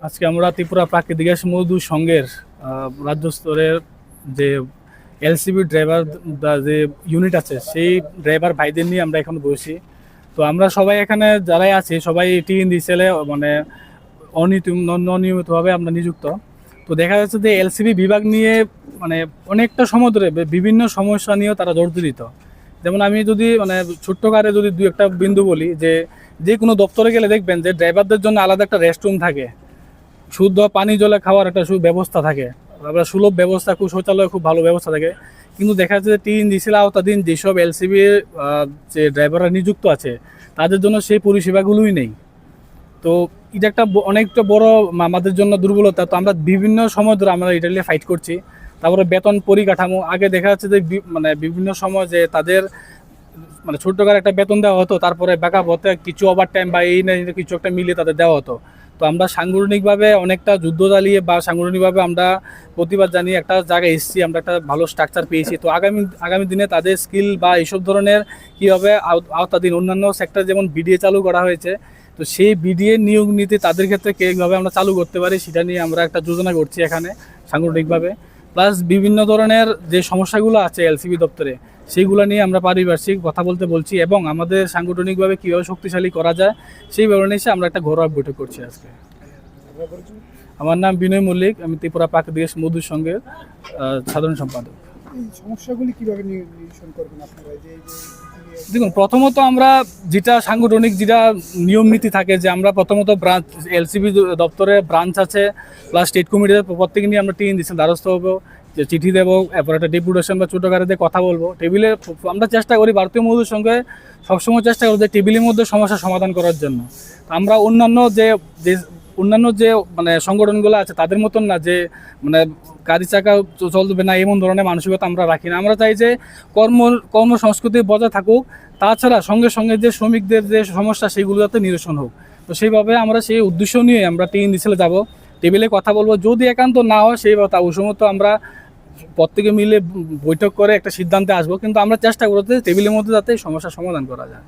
আজকে আমরা ত্রিপুরা প্রাকৃতিক গ্যাস মজদুর সংঘের রাজ্য স্তরের যে এলসিবি ড্রাইভার যে ইউনিট আছে সেই ড্রাইভার ভাইদের নিয়ে আমরা এখন বসি। তো আমরা সবাই এখানে যারাই আছি সবাই টিএনডিসিএল মানে অনিয়মিতভাবে আমরা নিযুক্ত। তো দেখা যাচ্ছে যে এলসিবি বিভাগ নিয়ে মানে অনেকটা সময় ধরে বিভিন্ন সমস্যা নিয়েও তারা জর্জরিত। যেমন আমি যদি মানে ছোট্ট কারে যদি দু একটা বিন্দু বলি, যে কোনো দপ্তরে গেলে দেখবেন যে ড্রাইভারদের জন্য আলাদা একটা রেস্টরুম থাকে, শুদ্ধ পানি জলে খাওয়ার একটা ব্যবস্থা থাকে, তারপরে সুলভ ব্যবস্থা, খুব শৌচালয় খুব ভালো ব্যবস্থা থাকে। কিন্তু দেখা যাচ্ছে যে টিএনডিসিএল আওতাধীন যেসব এলসিবি যে ড্রাইভাররা নিযুক্ত আছে তাদের জন্য সেই পরিষেবাগুলোই নেই। তো এটা একটা অনেকটা বড় আমাদের জন্য দুর্বলতা। তো আমরা বিভিন্ন সময় ধরে আমরা এটা নিয়ে ফাইট করছি। তারপরে বেতন পরিকাঠামো, আগে দেখা যাচ্ছে যে মানে বিভিন্ন সময় যে তাদের মানে ছোট্টকার একটা বেতন দেওয়া হতো, তারপরে ব্যাকআপ হতে কিছু ওভার টাইম বা এই না কিছু একটা মিলিয়ে তাদের দেওয়া হতো। তো আমরা সাংগঠনিকভাবে অনেকটা যুদ্ধ চালিয়ে বা সাংগঠনিকভাবে আমরা প্রতিবাদ জানিয়ে একটা জায়গায় এসেছি, আমরা একটা ভালো স্ট্রাকচার পেয়েছি। তো আগামী দিনে তাদের স্কিল বা এইসব ধরনের কীভাবে আওতাধীন অন্যান্য সেক্টর যেমন বিডিএ চালু করা হয়েছে, তো সেই বিডিএ নিয়োগ নীতি তাদের ক্ষেত্রে কীভাবে আমরা চালু করতে পারি সেটা নিয়ে আমরা একটা যোজনা করছি এখানে সাংগঠনিকভাবে। প্লাস বিভিন্ন ধরনের যে সমস্যাগুলো আছে এলসিবি দপ্তরে সেইগুলো নিয়ে আমরা পারিপার্শ্বিক কথা বলছি এবং আমাদের সাংগঠনিকভাবে কীভাবে শক্তিশালী করা যায় সেই ব্যাপারে এসে আমরা একটা ঘরোয়া বৈঠক করছি আজকে। আমার নাম বিনয় মল্লিক, আমি ত্রিপুরা প্রাকৃতিক গ্যাস মজদুর সংঘের সাধারণ সম্পাদক। এই সমস্যাগুলি কিভাবে নিরসন করবেন আপনারা? দেখুন, প্রথমত আমরা যেটা সাংগঠনিক যেটা নিয়ম নীতি থাকে যে আমরা প্রথমত ব্রাঞ্চ এলসিবি দপ্তরে ব্রাঞ্চ আছে, প্লাস স্টেট কমিটির প্রত্যেকে নিয়ে আমরা টিএনডিসিএল দ্বারস্থ হবো, যে চিঠি দেবো, এরপর একটা ডেপুটেশন বা ছোটোকারেদের কথা বলবো। টেবিলে আমরা চেষ্টা করি ভারতীয় মজদুর সঙ্গে সবসময় চেষ্টা করি যে টেবিলের মধ্যে সমস্যা সমাধান করার জন্য। আমরা অন্যান্য যে মানে সংগঠনগুলো আছে তাদের মতন না যে মানে গাড়ি চাকা চলবে না এমন ধরনের মানসিকতা আমরা রাখি না। আমরা চাই যে কর্মসংস্কৃতি বজায় থাকুক, তাছাড়া সঙ্গে সঙ্গে যে শ্রমিকদের যে সমস্যা সেগুলো যাতে নিরসন হোক। তো সেইভাবে আমরা সেই উদ্দেশ্য নিয়ে আমরা টিএনডিসিএলে যাব, টেবিলে কথা বলবো। যদি একান্ত না হয় সেইভাবে ওই সময় তো আমরা প্রত্যেকে মিলে বৈঠক করে একটা সিদ্ধান্তে আসবো, কিন্তু আমরা চেষ্টা করতে টেবিলের মধ্যে যাতে সমস্যার সমাধান করা যায়।